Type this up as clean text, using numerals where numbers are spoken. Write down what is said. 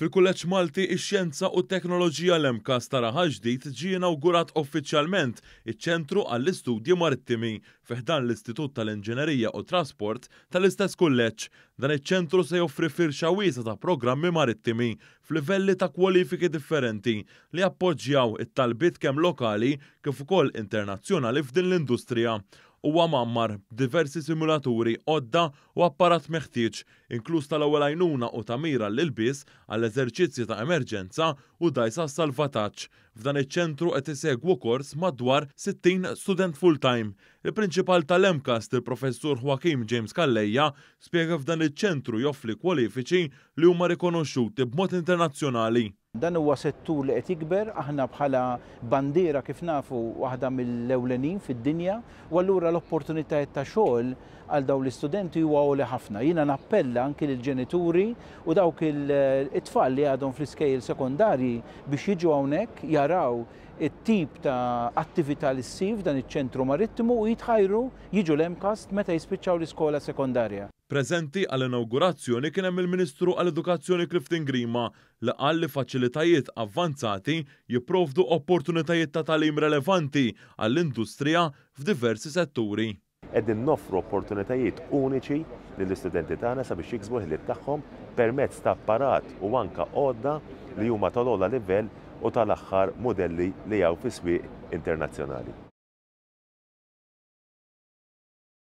Fil-Kulleġġ Malti ix-Xjenza u t-Teknoloġija l-MKAS ta' Raħal ġdid ġie inawgurat uffiċjalment iċ-Ċentru għall-Istudji Marittimi fih dan l-Istitut tal-Inġinerija u Trasport tal-istess kulleġġ. Dan iċ-ċentru se joffri firxa wiesa ta' programmi marittimi f'livelli ta' kwalifiki differenti li appoġġjaw it-talbiet kemm lokali kif ukoll internazzjonali f'din l-industrija. Huwa mammar b'diversi simulaturi, għodda u apparat meħtieġ, inkluż tal-ewwel għajnuna u tamira l-ilbies għall-eżerċizzji ta' emerġenza u dgħajsa salvataġġ. F'dan iċ-ċentru qed isegwu kors madwar 60 student full-time. Il-prinċipal tal-MKAS, il-professur Joaquim James Calleja, spjega f'dan iċ-ċentru joffri kwalifiċi li huma rikonoxxuti b'mod internazzjonali. Dan huwa settur li qed jikber, aħna bħala bandiera kif nafu waħda mill-ewlenin fid-dinja, u allura l-opportunitajiet ta' xogħol għal dawn l-istudenti huwa għoli ħafna. Jiena nappella anki lill-ġenituri u dawk it-tfal li għadhom fl-iskejjel sekondarji biex jiġu hawnhekk jaraw it-tip ta' attività li ssir f'dan iċ-ċentru marittimu u jitħajru jiġu l-MKAS meta jispiċċaw l-iskola sekondarja. Preżenti għall-inawgurazzjoni kien hemm il-Ministru għall-Edukazzjoni Clifton Grima li qal li faċilitajiet avvanzati jipprovdu opportunitajiet ta' tagħlim relevanti għall-industrija f'diversi setturi. Qegħdin noffru opportunitajiet uniċi lill-istudenti tagħna sabiex jiksbu ħiliet tagħhom permezz ta' apparat u anke għodda li huma tal-ogħla livell u tal-aħħar modelli li hawn fis-swieq internazzjonali.